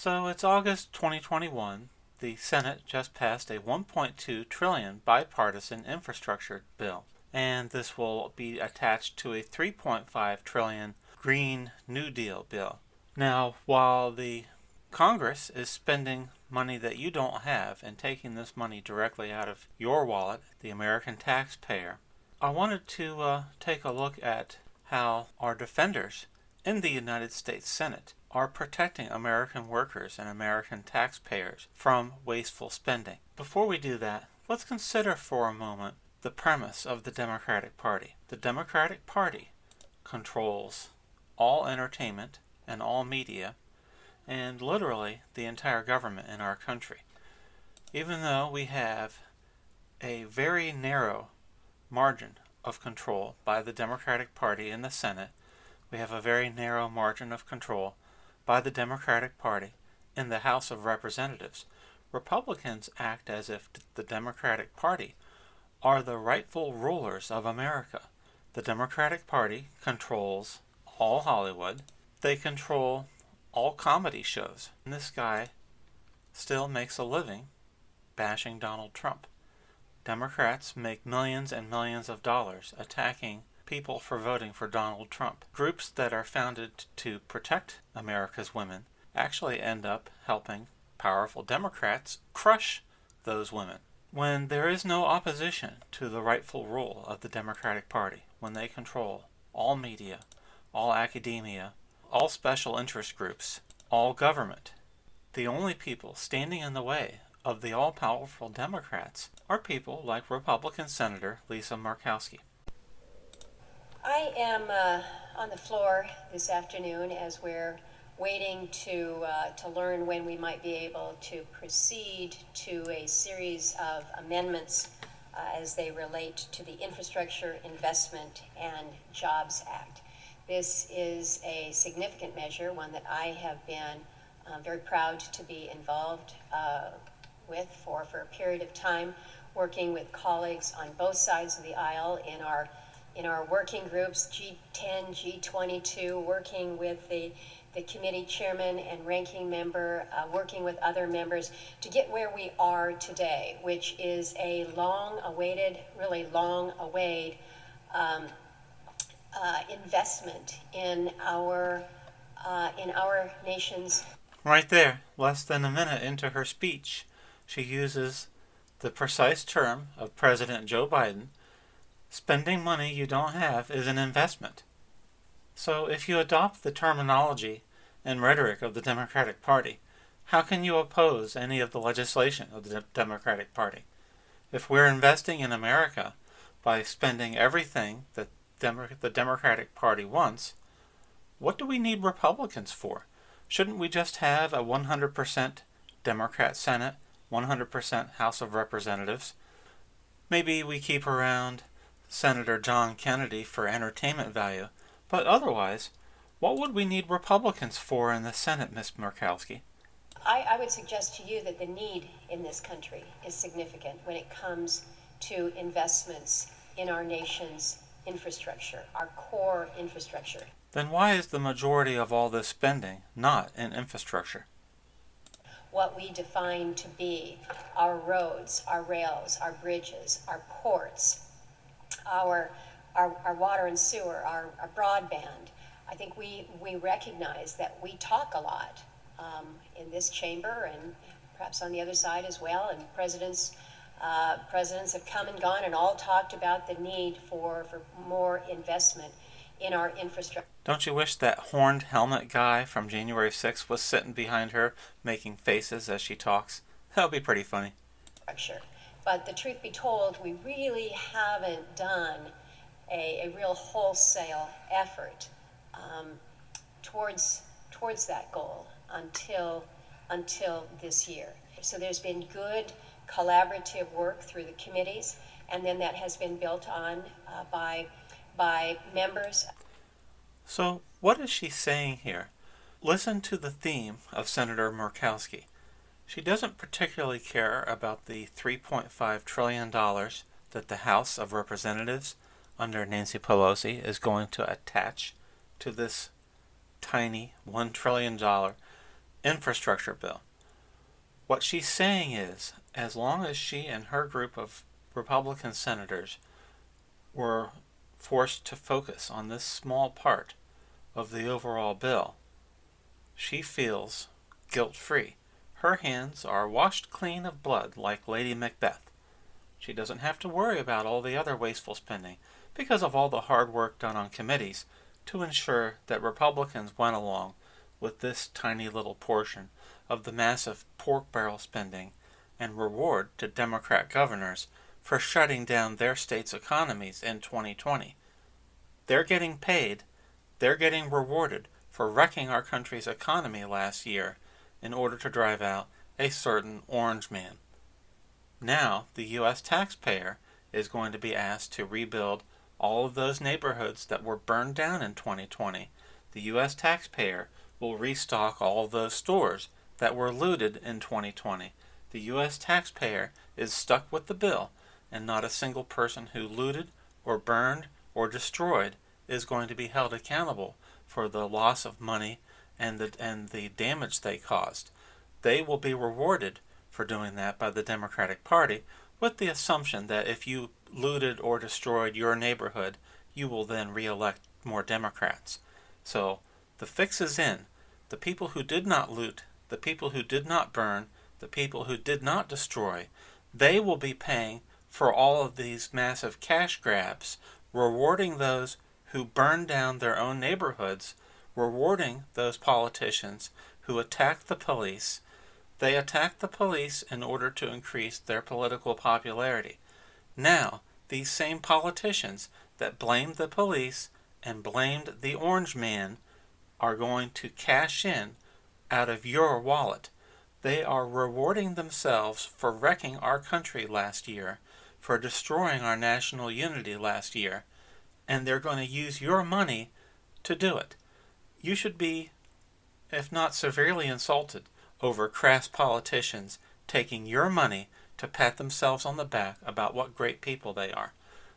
So it's August 2021. The Senate just passed a $1.2 trillion bipartisan infrastructure bill, and this will be attached to a $3.5 trillion Green New Deal bill. Now, while the Congress is spending money that you don't have and taking this money directly out of your wallet, the American taxpayer, I wanted to take a look at how our defenders in the United States Senate are protecting American workers and American taxpayers from wasteful spending. Before we do that, let's consider for a moment the premise of the Democratic Party. The Democratic Party controls all entertainment and all media and literally the entire government in our country. Even though we have a very narrow margin of control by the Democratic Party in the Senate, we have a very narrow margin of control by the Democratic Party in the House of Representatives. Republicans act as if the Democratic Party are the rightful rulers of America. The Democratic Party controls all Hollywood. They control all comedy shows. And this guy still makes a living bashing Donald Trump. Democrats make millions and millions of dollars attacking people for voting for Donald Trump. Groups that are founded to protect America's women actually end up helping powerful Democrats crush those women. When there is no opposition to the rightful rule of the Democratic Party, when they control all media, all academia, all special interest groups, all government, the only people standing in the way of the all-powerful Democrats are people like Republican Senator Lisa Murkowski. I am on the floor this afternoon as we're waiting to learn when we might be able to proceed to a series of amendments as they relate to the Infrastructure Investment and Jobs Act. This is a significant measure, one that I have been very proud to be involved with for a period of time, working with colleagues on both sides of the aisle in our working groups, G10, G22, working with the committee chairman and ranking member, working with other members to get where we are today, which is a really long-awaited investment in our nation's. Right there, less than a minute into her speech, she uses the precise term of President Joe Biden. Spending money you don't have is an investment. So if you adopt the terminology and rhetoric of the Democratic Party, how can you oppose any of the legislation of the Democratic Party? If we're investing in America by spending everything that the Democratic Party wants, what do we need Republicans for? Shouldn't we just have a 100% Democrat Senate, 100% House of Representatives? Maybe we keep around Senator John Kennedy for entertainment value, but otherwise, what would we need Republicans for in the Senate, Ms. Murkowski? I would suggest to you that the need in this country is significant when it comes to investments in our nation's infrastructure, our core infrastructure. Then why is the majority of all this spending not in infrastructure? What we define to be our roads, our rails, our bridges, our ports, our water and sewer, our broadband. I think we recognize that we talk a lot in this chamber and perhaps on the other side as well, and presidents have come and gone and all talked about the need for more investment in our infrastructure. Don't you wish that horned helmet guy from January 6th was sitting behind her making faces as she talks? That would be pretty funny. But the truth be told, we really haven't done a real wholesale effort towards that goal until this year. So there's been good collaborative work through the committees, and then that has been built on by members. So what is she saying here? Listen to the theme of Senator Murkowski. She doesn't particularly care about the $3.5 trillion that the House of Representatives under Nancy Pelosi is going to attach to this tiny $1 trillion infrastructure bill. What she's saying is, as long as she and her group of Republican senators were forced to focus on this small part of the overall bill, she feels guilt-free. Her hands are washed clean of blood like Lady Macbeth. She doesn't have to worry about all the other wasteful spending because of all the hard work done on committees to ensure that Republicans went along with this tiny little portion of the massive pork barrel spending and reward to Democrat governors for shutting down their states' economies in 2020. They're getting paid, they're getting rewarded for wrecking our country's economy last year in order to drive out a certain orange man. Now, the U.S. taxpayer is going to be asked to rebuild all of those neighborhoods that were burned down in 2020. The U.S. taxpayer will restock all of those stores that were looted in 2020. The U.S. taxpayer is stuck with the bill, and not a single person who looted or burned or destroyed is going to be held accountable for the loss of money and the damage they caused. They will be rewarded for doing that by the Democratic Party, with the assumption that if you looted or destroyed your neighborhood, you will then re-elect more Democrats. So the fix is in. The people who did not loot, the people who did not burn, the people who did not destroy, they will be paying for all of these massive cash grabs, rewarding those who burned down their own neighborhoods, rewarding those politicians who attacked the police. They attacked the police in order to increase their political popularity. Now, these same politicians that blamed the police and blamed the orange man are going to cash in out of your wallet. They are rewarding themselves for wrecking our country last year, for destroying our national unity last year, and they're going to use your money to do it. You should be, if not severely insulted, over crass politicians taking your money to pat themselves on the back about what great people they are.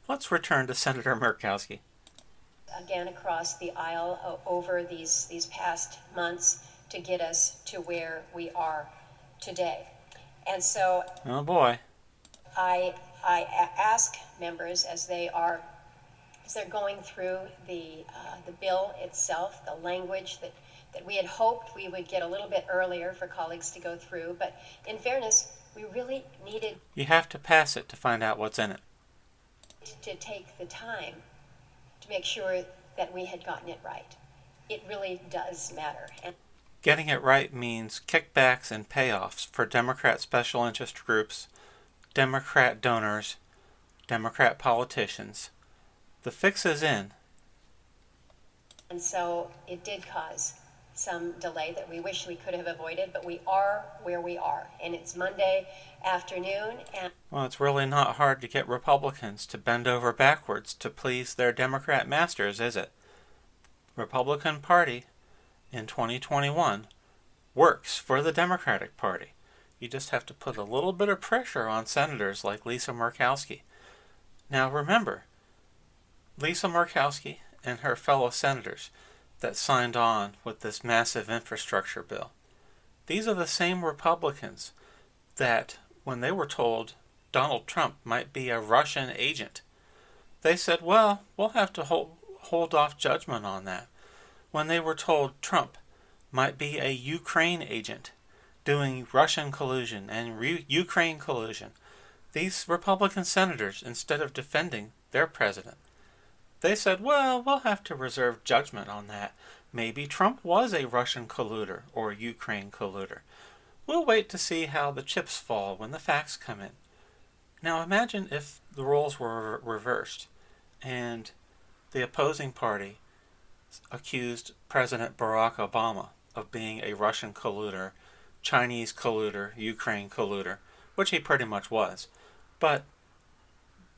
Let's return to Senator Murkowski. Again, across the aisle over these past months to get us to where we are today. And so oh boy, I ask members as they're going through the bill itself, the language that we had hoped we would get a little bit earlier for colleagues to go through, but in fairness, we really needed. You have to pass it to find out what's in it. To take the time to make sure that we had gotten it right. It really does matter. And getting it right means kickbacks and payoffs for Democrat special interest groups, Democrat donors, Democrat politicians. The fix is in. And so it did cause some delay that we wish we could have avoided, but we are where we are. And it's Monday afternoon. And well, it's really not hard to get Republicans to bend over backwards to please their Democrat masters, is it? Republican Party in 2021 works for the Democratic Party. You just have to put a little bit of pressure on senators like Lisa Murkowski. Now remember, Lisa Murkowski and her fellow senators that signed on with this massive infrastructure bill, these are the same Republicans that, when they were told Donald Trump might be a Russian agent, they said, well, we'll have to hold off judgment on that. When they were told Trump might be a Ukraine agent doing Russian collusion and Ukraine collusion, these Republican senators, instead of defending their president, they said, well, we'll have to reserve judgment on that. Maybe Trump was a Russian colluder or Ukraine colluder. We'll wait to see how the chips fall when the facts come in. Now imagine if the roles were reversed and the opposing party accused President Barack Obama of being a Russian colluder, Chinese colluder, Ukraine colluder, which he pretty much was. But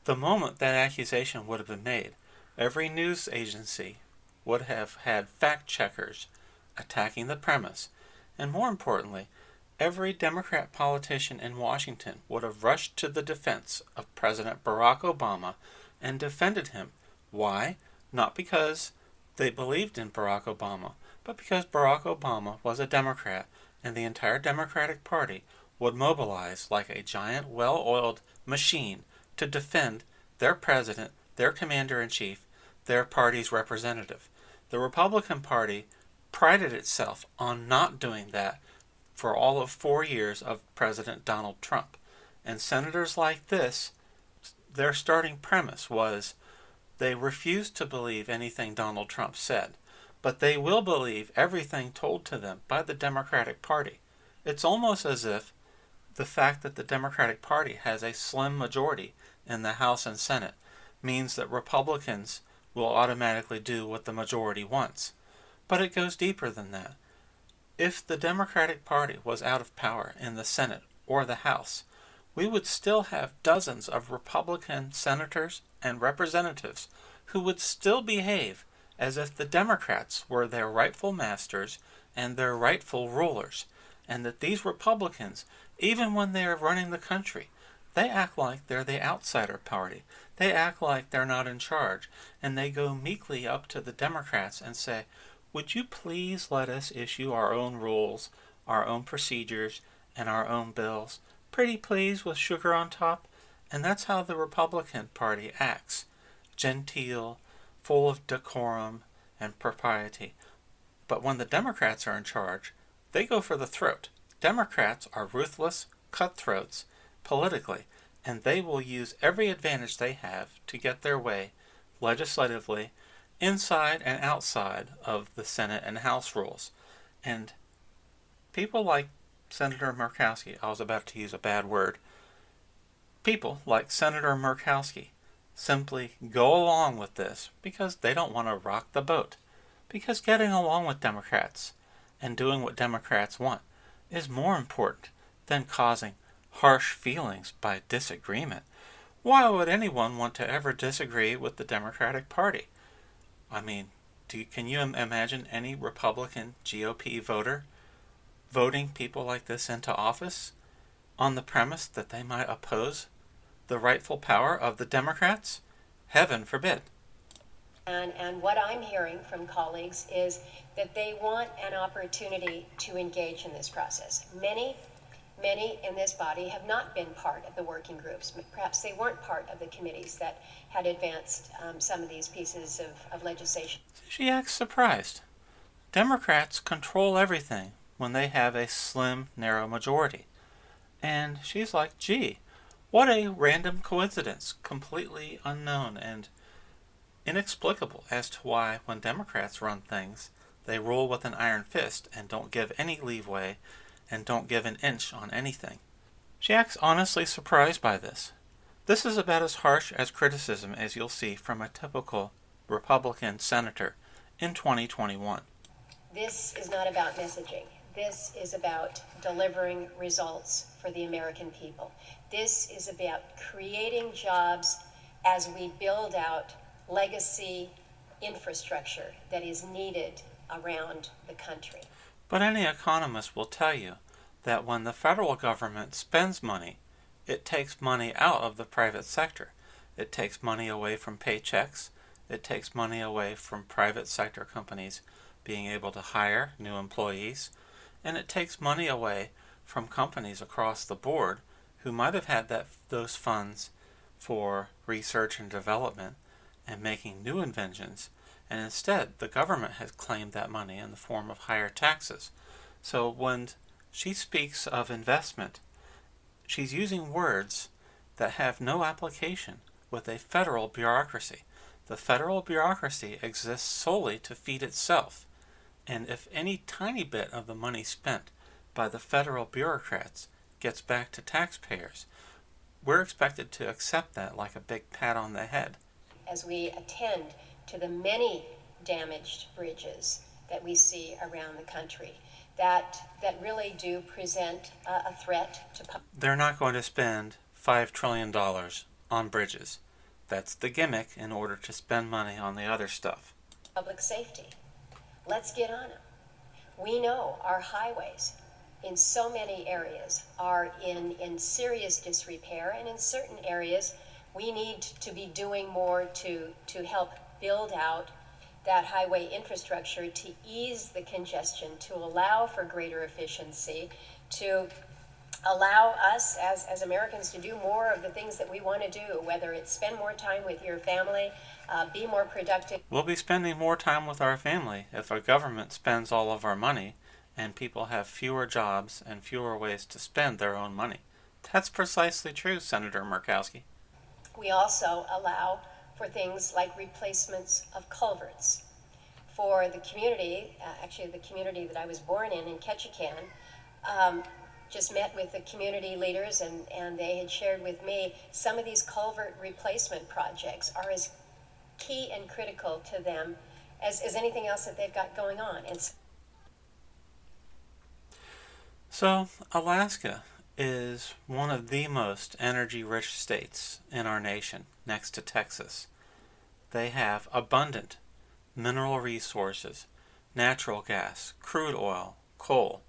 the moment that accusation would have been made, every news agency would have had fact-checkers attacking the premise, and more importantly, every Democrat politician in Washington would have rushed to the defense of President Barack Obama and defended him. Why? Not because they believed in Barack Obama, but because Barack Obama was a Democrat and the entire Democratic Party would mobilize like a giant, well-oiled machine to defend their president, their commander-in-chief, their party's representative. The Republican Party prided itself on not doing that for all of 4 years of President Donald Trump. And senators like this, their starting premise was they refused to believe anything Donald Trump said, but they will believe everything told to them by the Democratic Party. It's almost as if the fact that the Democratic Party has a slim majority in the House and Senate means that Republicans will automatically do what the majority wants. But it goes deeper than that. If the Democratic Party was out of power in the Senate or the House, we would still have dozens of Republican senators and representatives who would still behave as if the Democrats were their rightful masters and their rightful rulers, and that these Republicans, even when they are running the country, they act like they're the outsider party. They act like they're not in charge, and they go meekly up to the Democrats and say, "Would you please let us issue our own rules, our own procedures, and our own bills? Pretty please, with sugar on top?" And that's how the Republican Party acts. Genteel, full of decorum and propriety. But when the Democrats are in charge, they go for the throat. Democrats are ruthless cutthroats politically, and they will use every advantage they have to get their way legislatively, inside and outside of the Senate and House rules. And people like Senator Murkowski, I was about to use a bad word, people like Senator Murkowski simply go along with this because they don't want to rock the boat. Because getting along with Democrats and doing what Democrats want is more important than causing harsh feelings by disagreement. Why would anyone want to ever disagree with the Democratic Party? I mean, can you imagine any Republican GOP voter voting people like this into office on the premise that they might oppose the rightful power of the Democrats? Heaven forbid. And what I'm hearing from colleagues is that they want an opportunity to engage in this process. Many in this body have not been part of the working groups. Perhaps they weren't part of the committees that had advanced some of these pieces of legislation. She acts surprised. Democrats control everything when they have a slim, narrow majority. And she's like, gee, what a random coincidence, completely unknown and inexplicable as to why when Democrats run things, they rule with an iron fist and don't give any leeway and don't give an inch on anything. She acts honestly surprised by this. This is about as harsh as criticism as you'll see from a typical Republican senator in 2021. This is not about messaging. This is about delivering results for the American people. This is about creating jobs as we build out legacy infrastructure that is needed around the country. But any economist will tell you that when the federal government spends money, it takes money out of the private sector. It takes money away from paychecks. It takes money away from private sector companies being able to hire new employees. And it takes money away from companies across the board who might have had those funds for research and development and making new inventions, and instead the government has claimed that money in the form of higher taxes. So when she speaks of investment, she's using words that have no application with a federal bureaucracy. The federal bureaucracy exists solely to feed itself, and if any tiny bit of the money spent by the federal bureaucrats gets back to taxpayers, we're expected to accept that like a big pat on the head. As we attend to the many damaged bridges that we see around the country that really do present a threat to They're not going to spend $5 trillion on bridges. That's the gimmick in order to spend money on the other stuff. Public safety. Let's get on them. We know our highways in so many areas are in serious disrepair, and in certain areas we need to be doing more to help build out that highway infrastructure to ease the congestion, to allow for greater efficiency, to allow us as Americans to do more of the things that we want to do, whether it's spend more time with your family, be more productive. We'll be spending more time with our family if our government spends all of our money and people have fewer jobs and fewer ways to spend their own money. That's precisely true, Senator Murkowski. We also allow for things like replacements of culverts. For the community, actually the community that I was born in Ketchikan, just met with the community leaders and they had shared with me some of these culvert replacement projects are as key and critical to them as anything else that they've got going on. So, Alaska is one of the most energy-rich states in our nation, next to Texas. They have abundant mineral resources, natural gas, crude oil, coal.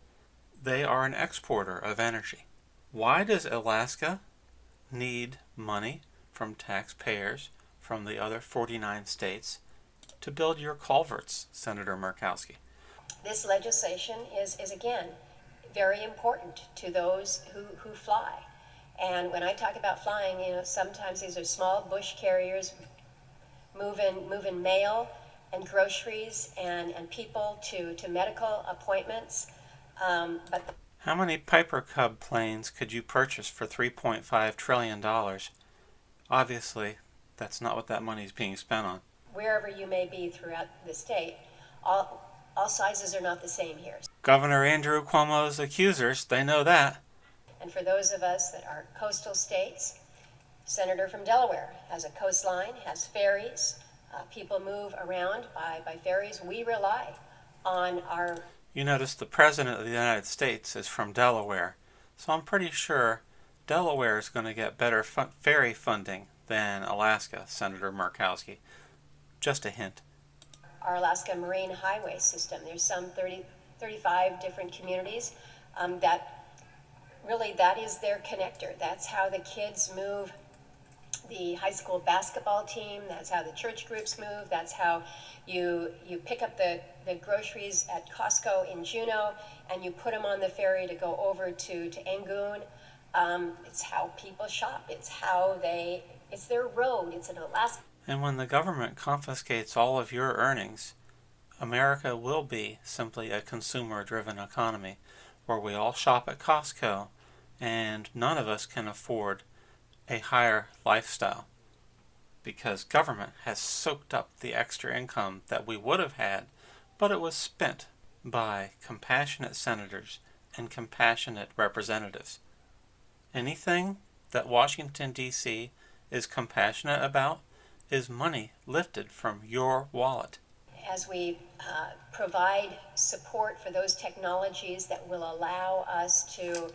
They are an exporter of energy. Why does Alaska need money from taxpayers from the other 49 states to build your culverts, Senator Murkowski? This legislation is again, very important to those who fly. And when I talk about flying, sometimes these are small bush carriers moving mail and groceries and people to medical appointments. But how many Piper Cub planes could you purchase for $3.5 trillion? Obviously, that's not what that money is being spent on. Wherever you may be throughout the state, all sizes are not the same here. Governor Andrew Cuomo's accusers, they know that. And for those of us that are coastal states, Senator from Delaware has a coastline, has ferries. People move around by ferries. We rely on our... You notice the President of the United States is from Delaware, so I'm pretty sure Delaware is going to get better ferry funding than Alaska, Senator Murkowski. Just a hint. Our Alaska Marine Highway System. There's some 35 different communities that is their connector. That's how the kids move the high school basketball team. That's how the church groups move. That's how you pick up the groceries at Costco in Juneau and you put them on the ferry to go over to Angoon. It's how people shop. It's their road. It's an Alaska. And when the government confiscates all of your earnings, America will be simply a consumer-driven economy where we all shop at Costco and none of us can afford a higher lifestyle because government has soaked up the extra income that we would have had, but it was spent by compassionate senators and compassionate representatives. Anything that Washington, D.C. is compassionate about is money lifted from your wallet. As we provide support for those technologies that will allow us to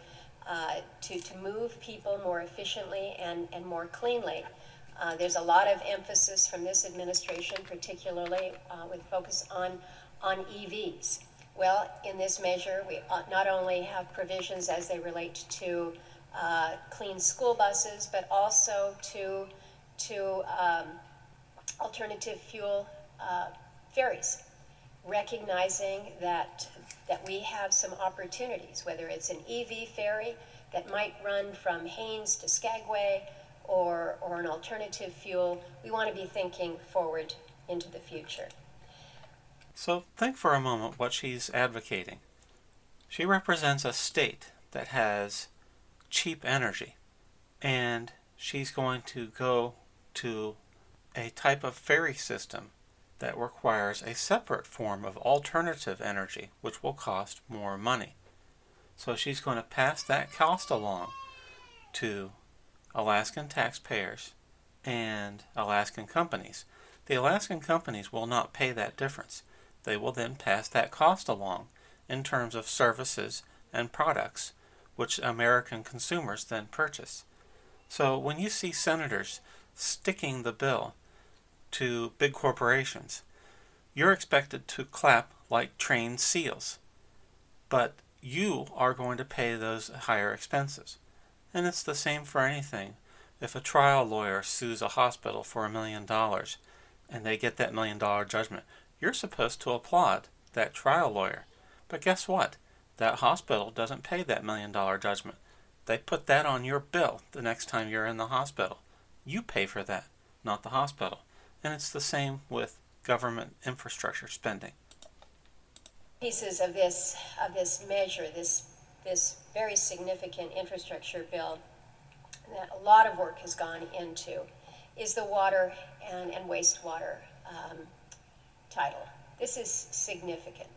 move people more efficiently and more cleanly, there's a lot of emphasis from this administration, particularly with focus on EVs. Well, in this measure, we not only have provisions as they relate to clean school buses, but also to alternative fuel ferries, recognizing that we have some opportunities, whether it's an EV ferry that might run from Haines to Skagway or an alternative fuel. We want to be thinking forward into the future. So think for a moment what she's advocating. She represents a state that has cheap energy, and she's going to go to a type of ferry system that requires a separate form of alternative energy, which will cost more money. So she's going to pass that cost along to Alaskan taxpayers and Alaskan companies. The Alaskan companies will not pay that difference. They will then pass that cost along in terms of services and products which American consumers then purchase. So when you see senators sticking the bill to big corporations, you're expected to clap like trained seals. But you are going to pay those higher expenses. And it's the same for anything. If a trial lawyer sues a hospital for $1 million and they get that $1 million judgment, you're supposed to applaud that trial lawyer. But guess what? That hospital doesn't pay that $1 million judgment. They put that on your bill the next time you're in the hospital. You pay for that, not the hospital. And it's the same with government infrastructure spending. Pieces of this measure, this very significant infrastructure bill that a lot of work has gone into, is the water and wastewater title. This is significant.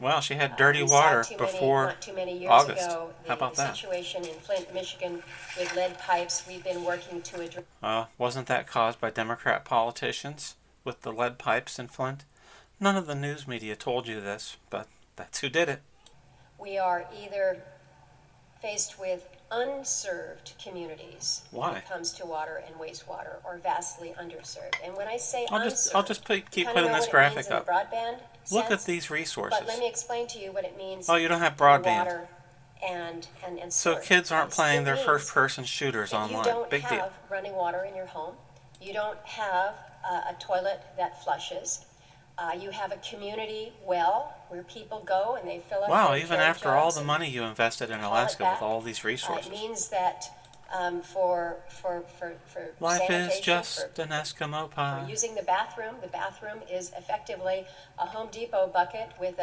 Well, she had dirty water before not too many years August. ago. How about the that? Situation in Flint, Michigan, with lead pipes. We've been working to address. Wasn't that caused by Democrat politicians with the lead pipes in Flint? None of the news media told you this, but that's who did it. We are either faced with unserved communities Why? when it comes to water and wastewater, or vastly underserved. And when I say I'll unserved, just keep you putting this graphic up. Broadband Look sense, at these resources. but let me explain to you what it means. Oh, you don't have in broadband. Water and So sewer. kids aren't playing their It means first-person shooters that online. You don't Big have deal. running water in your home. You don't have a toilet that flushes. You have a community well where people go and they fill up Wow, their even jar after all jugs the and money you invested in haul it Alaska with back. all these resources. It means that for Life sanitation, is just an Eskimo for pie. using the bathroom is effectively a Home Depot bucket with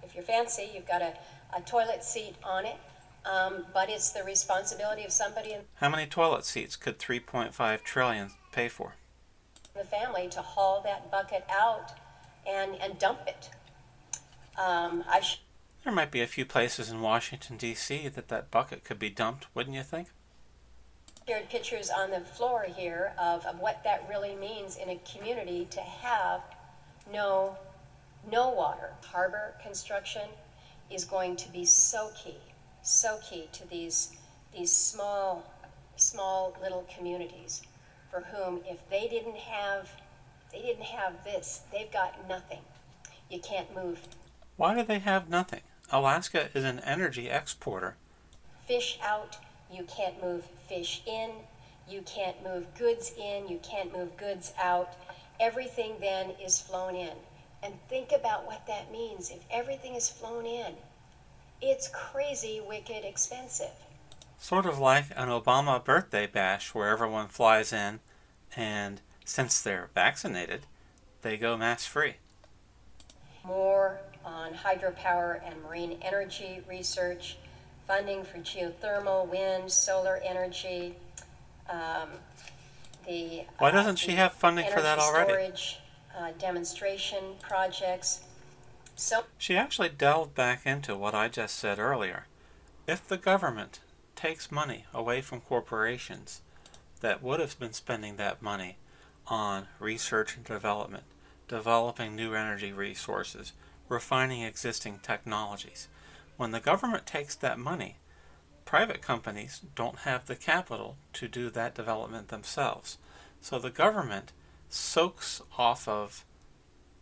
if you're fancy, you've got a toilet seat on it. But it's the responsibility of somebody in How many toilet seats could 3.5 trillion pay for? the family to haul that bucket out and dump it. There might be a few places in Washington, D.C. that bucket could be dumped, wouldn't you think? Shared pictures on the floor here of what that really means in a community to have no water. Harbor construction is going to be so key to these small little communities for whom, if they didn't have this, they've got nothing. You can't move Why do they have nothing? Alaska is an energy exporter. fish out, you can't move fish in, you can't move goods in, you can't move goods out. Everything then is flown in. And think about what that means. If everything is flown in, it's crazy, wicked expensive. Sort of like an Obama birthday bash where everyone flies in and since they're vaccinated, they go mask-free. More on hydropower and marine energy research, funding for geothermal, wind, solar energy. Why doesn't she have funding for that already? Storage demonstration projects. She actually delved back into what I just said earlier. If the government takes money away from corporations that would have been spending that money on research and development, developing new energy resources, refining existing technologies, when the government takes that money, private companies don't have the capital to do that development themselves. So the government soaks off of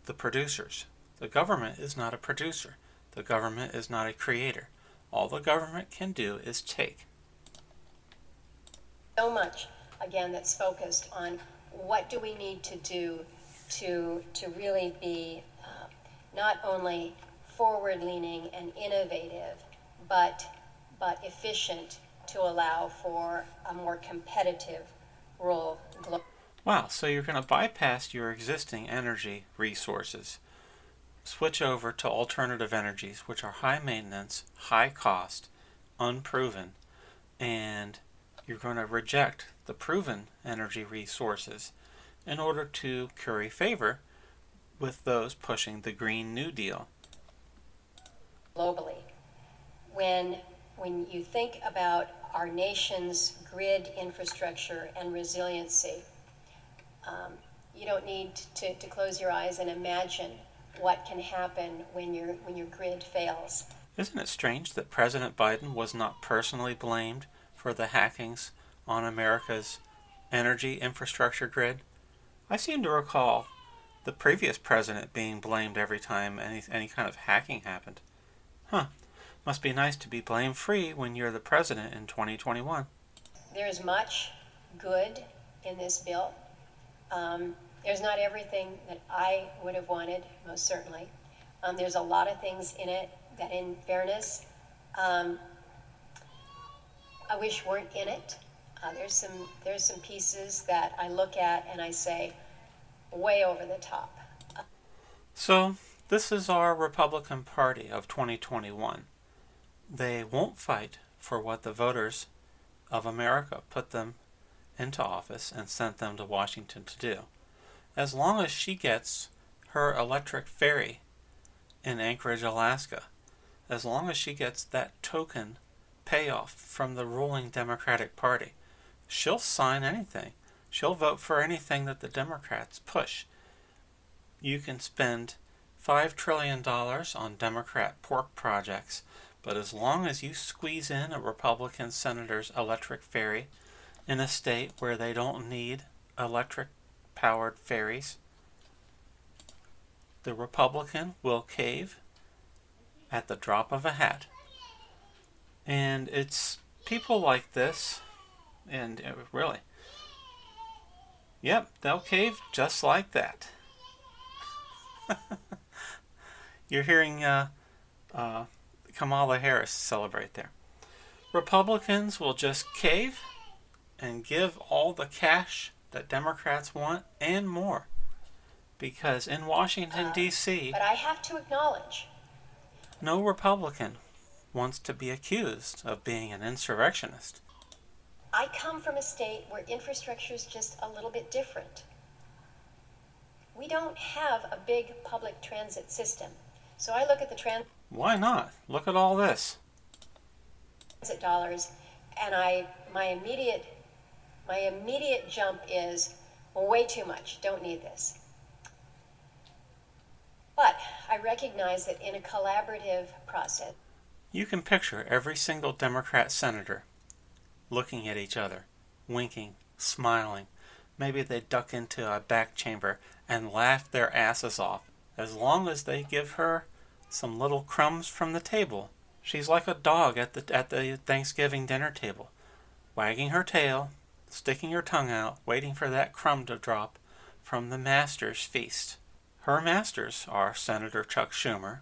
the producers. The government is not a producer. The government is not a creator. All the government can do is take. So much, again, that's focused on what do we need to do to really be not only forward-leaning and innovative, but efficient to allow for a more competitive role globally. Wow, so you're going to bypass your existing energy resources, switch over to alternative energies, which are high maintenance, high cost, unproven, and you're going to reject the proven energy resources in order to curry favor with those pushing the Green New Deal. Globally, when you think about our nation's grid infrastructure and resiliency, you don't need to close your eyes and imagine what can happen when your grid fails. Isn't it strange that President Biden was not personally blamed for the hackings on America's energy infrastructure grid? I seem to recall the previous president being blamed every time any kind of hacking happened. Must be nice to be blame-free when you're the president in 2021. There's much good in this bill. There's not everything that I would have wanted, most certainly. There's a lot of things in it that, in fairness, I wish weren't in it. There's some pieces that I look at and I say, way over the top. So, this is our Republican Party of 2021. They won't fight for what the voters of America put them into office and sent them to Washington to do. As long as she gets her electric ferry in Anchorage, Alaska, as long as she gets that token payoff from the ruling Democratic Party, she'll sign anything. She'll vote for anything that the Democrats push. You can spend $5 trillion on Democrat pork projects, but as long as you squeeze in a Republican senator's electric ferry in a state where they don't need electric-powered ferries, the Republican will cave at the drop of a hat. And it's people like this, and really, yep, they'll cave just like that. You're hearing Kamala Harris celebrate there. Republicans will just cave and give all the cash that Democrats want and more. Because in Washington, D.C., but I have to acknowledge, no Republican wants to be accused of being an insurrectionist. I come from a state where infrastructure is just a little bit different. We don't have a big public transit system. So I look at the Why not? Look at all this. transit dollars, and my immediate jump is, well, way too much. Don't need this. But I recognize that in a collaborative process, You can picture every single Democrat senator looking at each other, winking, smiling. Maybe they duck into a back chamber and laugh their asses off. As long as they give her some little crumbs from the table, she's like a dog at the Thanksgiving dinner table, wagging her tail, sticking her tongue out, waiting for that crumb to drop from the master's feast. Her masters are Senator Chuck Schumer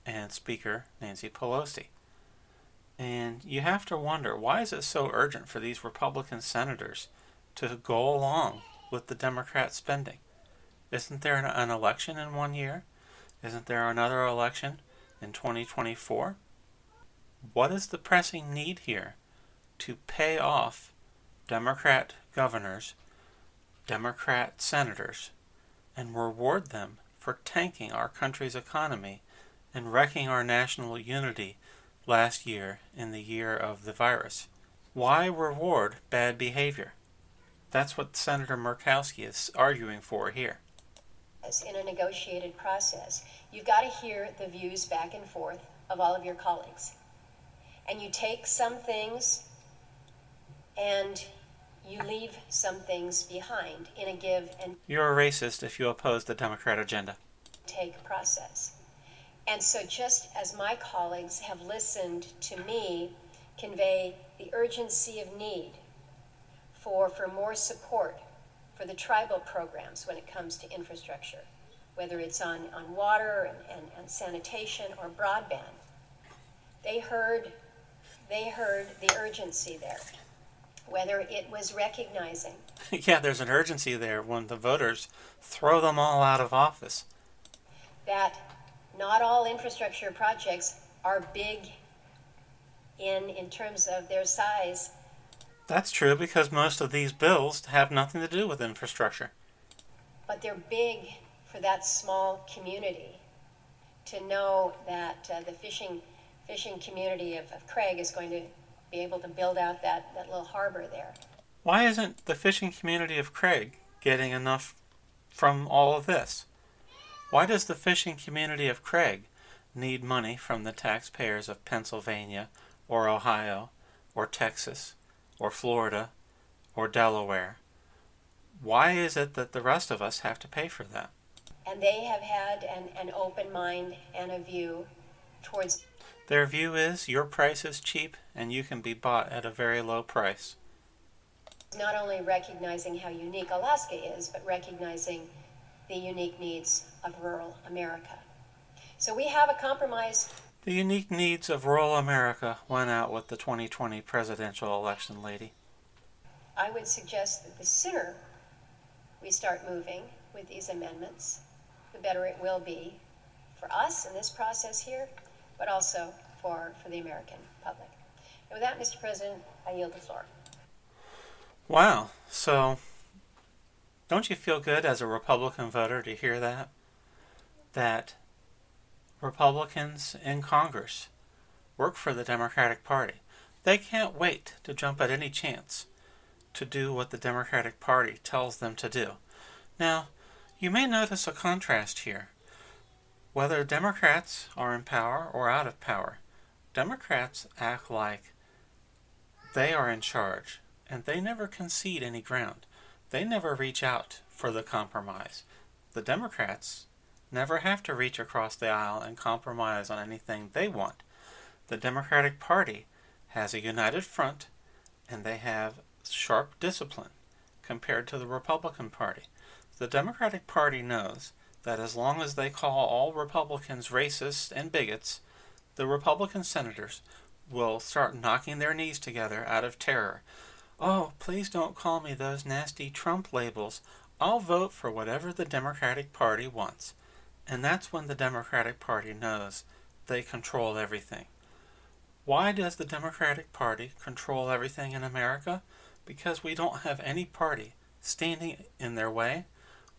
and Speaker Nancy Pelosi. And you have to wonder, why is it so urgent for these Republican senators to go along with the Democrat spending? Isn't there an election in 1 year? Isn't there another election in 2024? What is the pressing need here to pay off Democrat governors, Democrat senators, and reward them for tanking our country's economy and wrecking our national unity last year in the year of the virus? Why reward bad behavior? That's what Senator Murkowski is arguing for here. in a negotiated process, you've got to hear the views back and forth of all of your colleagues. And you take some things and you leave some things behind in a give and You're a racist if you oppose the Democrat agenda. take process. And so just as my colleagues have listened to me convey the urgency of need for more support for the tribal programs when it comes to infrastructure, whether it's on water and sanitation or broadband, they heard the urgency there. Whether it was recognizing Yeah, there's an urgency there when the voters throw them all out of office. that not all infrastructure projects are big in terms of their size, That's true because most of these bills have nothing to do with infrastructure. but they're big for that small community to know that the fishing community of Craig is going to be able to build out that little harbor there. Why isn't the fishing community of Craig getting enough from all of this? Why does the fishing community of Craig need money from the taxpayers of Pennsylvania or Ohio or Texas or Florida or Delaware? Why is it that the rest of us have to pay for that? And they have had an open mind and a view towards Their view is your price is cheap and you can be bought at a very low price. not only recognizing how unique Alaska is, but recognizing the unique needs of rural America. So we have a compromise. The unique needs of rural America went out with the 2020 presidential election, lady. I would suggest that the sooner we start moving with these amendments, the better it will be for us in this process here, but also for the American public. And with that, Mr. President, I yield the floor. Wow. So, don't you feel good as a Republican voter to hear that? That Republicans in Congress work for the Democratic Party. They can't wait to jump at any chance to do what the Democratic Party tells them to do. Now, you may notice a contrast here. Whether Democrats are in power or out of power, Democrats act like they are in charge, and they never concede any ground. They never reach out for the compromise. The Democrats never have to reach across the aisle and compromise on anything they want. The Democratic Party has a united front, and they have sharp discipline compared to the Republican Party. The Democratic Party knows that as long as they call all Republicans racist and bigots, the Republican senators will start knocking their knees together out of terror. Oh, please don't call me those nasty Trump labels. I'll vote for whatever the Democratic Party wants. And that's when the Democratic Party knows they control everything. Why does the Democratic Party control everything in America? Because we don't have any party standing in their way.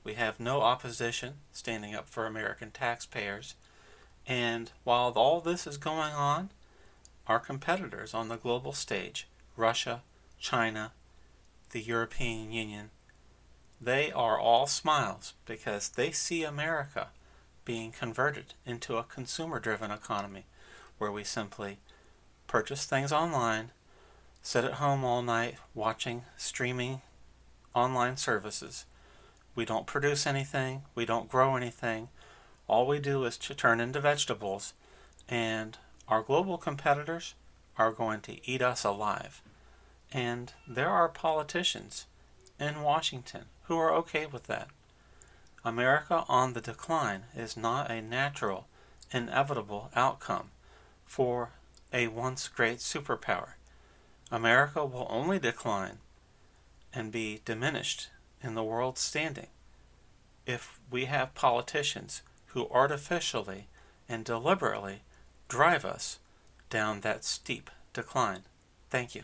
We have no opposition standing up for American taxpayers. And while all this is going on, our competitors on the global stage, Russia, China, the European Union, they are all smiles because they see America being converted into a consumer-driven economy where we simply purchase things online, sit at home all night watching streaming online services. We don't produce anything, we don't grow anything. All we do is to turn into vegetables, and our global competitors are going to eat us alive. And there are politicians in Washington who are okay with that. America on the decline is not a natural, inevitable outcome for a once great superpower. America will only decline and be diminished in the world's standing if we have politicians who artificially and deliberately drive us down that steep decline. Thank you.